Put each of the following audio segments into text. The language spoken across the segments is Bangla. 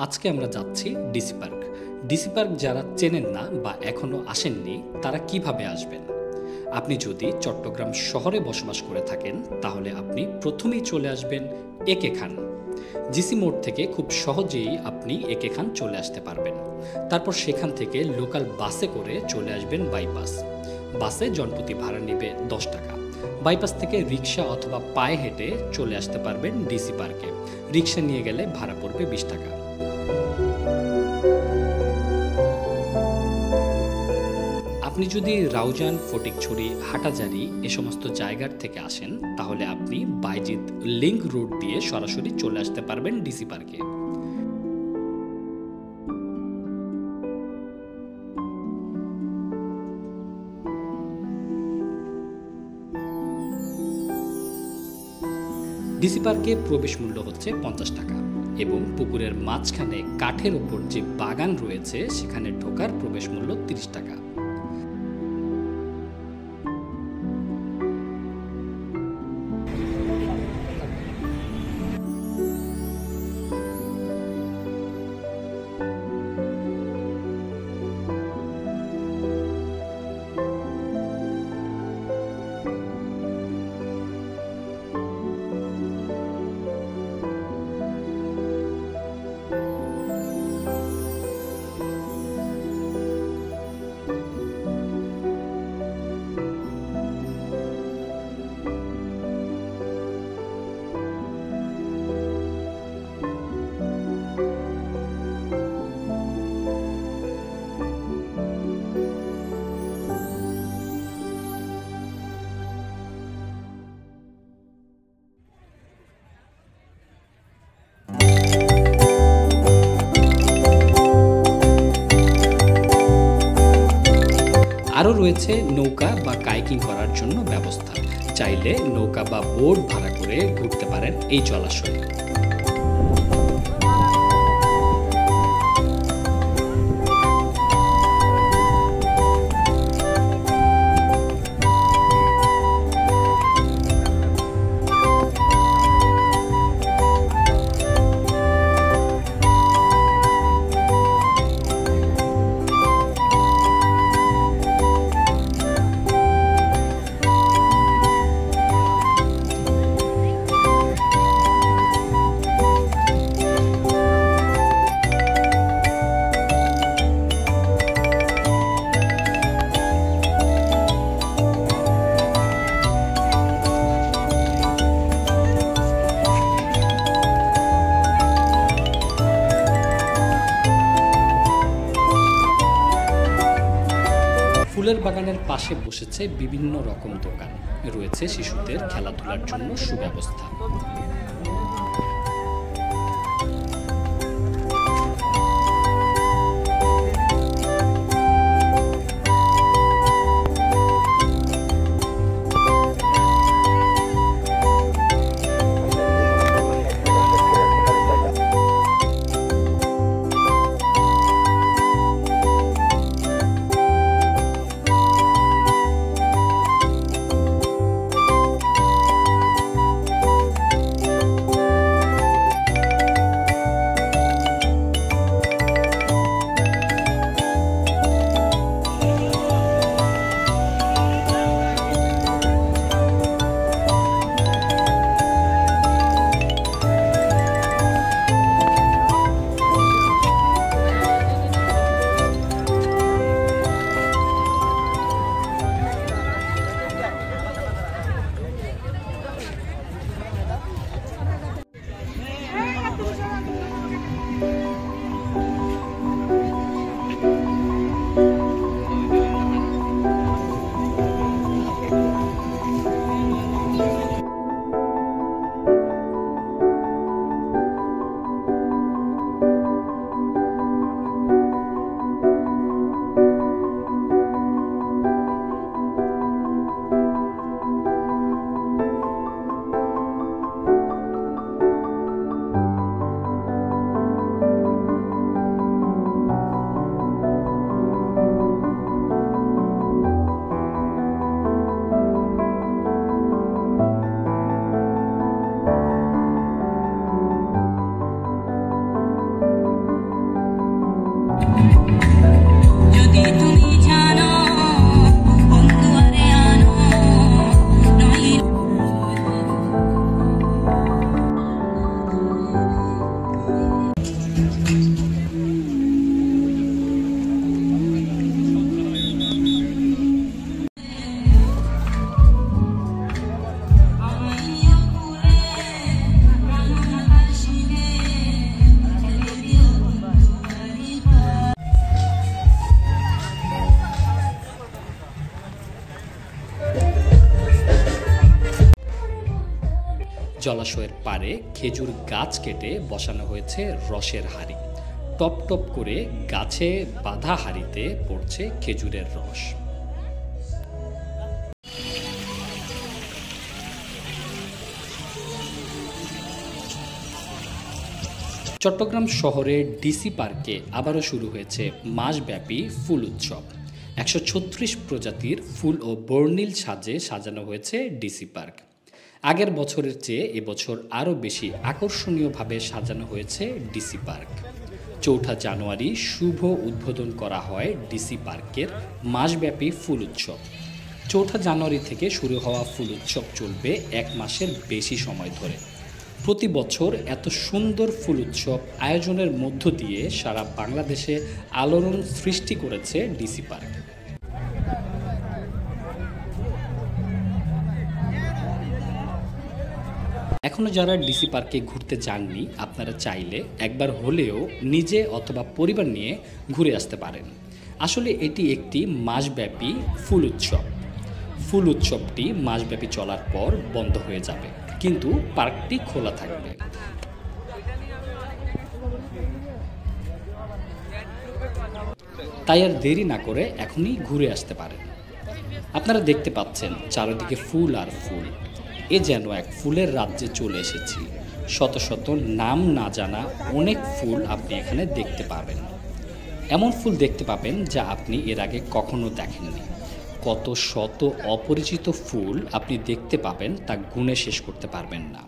আজকে আমরা যাচ্ছি ডিসি পার্ক। ডিসি পার্ক যারা চেনেন না বা এখনো আসেননি তারা কিভাবে আসবেন? আপনি যদি চট্টগ্রাম শহরে বসবাস করে থাকেন তাহলে আপনি প্রথমেই চলে আসবেন একে খান। জিসি মোড় থেকে খুব সহজেই আপনি একে খান চলে আসতে পারবেন। তারপর সেখান থেকে লোকাল বাসে করে চলে আসবেন বাইপাস। বাসে জনপ্রতি ভাড়া নেবে 10 টাকা। বাইপাস থেকে রিক্সা অথবা পায়ে হেঁটে চলে আসতে পারবেন ডিসি পার্কে। রিক্সা নিয়ে গেলে ভাড়া পড়বে 20 টাকা। আপনি যদি রাউজান, ফটিকছড়ি, হাটাজারি এ সমস্ত জায়গার থেকে আসেন তাহলে আপনি বাইজিৎ লিংক রোড দিয়ে সরাসরি চলে আসতে পারবেন ডিসি পার্কে। ডিসি পার্কে প্রবেশ মূল্য হচ্ছে 50 টাকা এবং পুকুরের মাঝখানে কাঠের উপর যে বাগান রয়েছে সেখানে ঢোকার প্রবেশ মূল্য 30 টাকা। আরও রয়েছে নৌকা বা কাইকিং করার জন্য ব্যবস্থা। চাইলে নৌকা বা বোট ভাড়া করে ঘুরতে পারেন এই জলাশয়ে। ফুলের বাগানের পাশে বসেছে বিভিন্ন রকম দোকান। রয়েছে শিশুদের খেলাধুলার জন্য সুব্যবস্থা। জলাশয়ের পাড়ে খেজুর গাছ কেটে বসানো হয়েছে রসের হাঁড়ি। টপ টপ করে গাছে বাঁধা হাঁড়িতে পড়ছে খেজুরের রস। চট্টগ্রাম শহরের ডিসি পার্কে আবারও শুরু হয়েছে মাসব্যাপী ফুল উৎসব। 136 প্রজাতির ফুল ও বর্ণিল সাজে সাজানো হয়েছে ডিসি পার্ক। আগের বছরের চেয়ে এবছর আরও বেশি আকর্ষণীয়ভাবে সাজানো হয়েছে ডিসি পার্ক। 4 জানুয়ারি শুভ উদ্বোধন করা হয় ডিসি পার্কের মাসব্যাপী ফুল উৎসব। 4 জানুয়ারি থেকে শুরু হওয়া ফুল উৎসব চলবে 1 মাসের বেশি সময় ধরে। প্রতি বছর এত সুন্দর ফুল উৎসব আয়োজনের মধ্য দিয়ে সারা বাংলাদেশে আলোড়ন সৃষ্টি করেছে ডিসি পার্ক। এখনো যারা ডিসি পার্কে ঘুরতে যাননি, আপনারা চাইলে একবার হলেও নিজে অথবা পরিবার নিয়ে ঘুরে আসতে পারেন। আসলে এটি একটি মাসব্যাপী ফুল উৎসব। ফুল উৎসবটি মাসব্যাপী চলার পর বন্ধ হয়ে যাবে, কিন্তু পার্কটি খোলা থাকবে। তাই আর দেরি না করে এখনই ঘুরে আসতে পারেন। আপনারা দেখতে পাচ্ছেন চারিদিকে ফুল আর ফুল। এ যেন এক ফুলের রাজ্যে চলে এসেছি। শত শত নাম না জানা অনেক ফুল আপনি এখানে দেখতে পাবেন। এমন ফুল দেখতে পাবেন যা আপনি এর আগে কখনো দেখেননি। কত শত অপরিচিত ফুল আপনি দেখতে পাবেন তা গুণে শেষ করতে পারবেন না।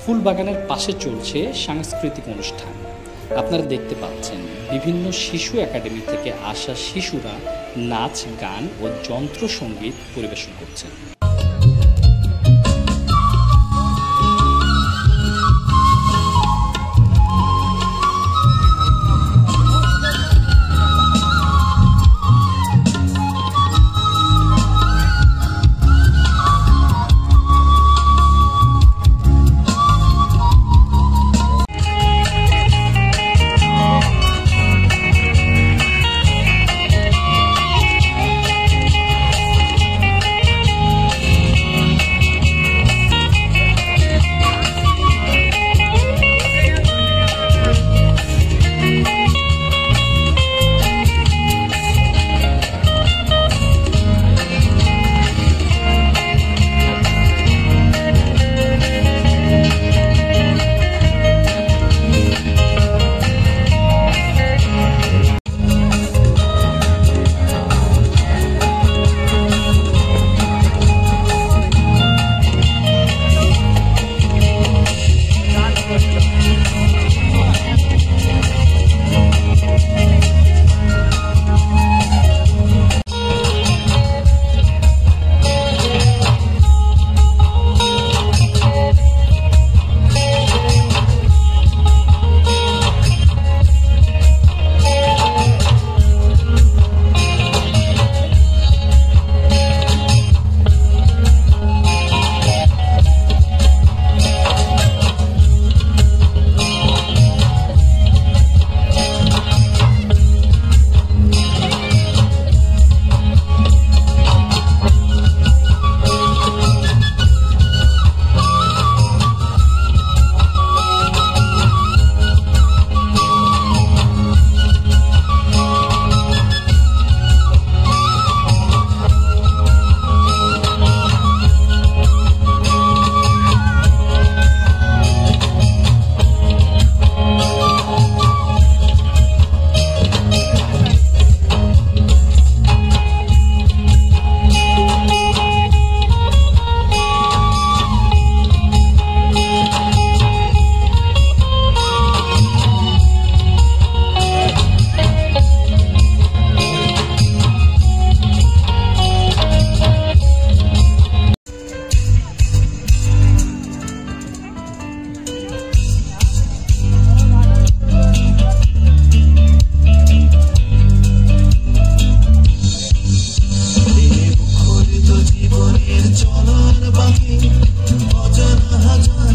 ফুল বাগানের পাশে চলছে সাংস্কৃতিক অনুষ্ঠান। আপনারা দেখতে পাচ্ছেন বিভিন্ন শিশু একাডেমি থেকে আসা শিশুরা নাচ, গান ও যন্ত্রসঙ্গীত পরিবেশন করছেন। বলার বাকি অজানা হাজার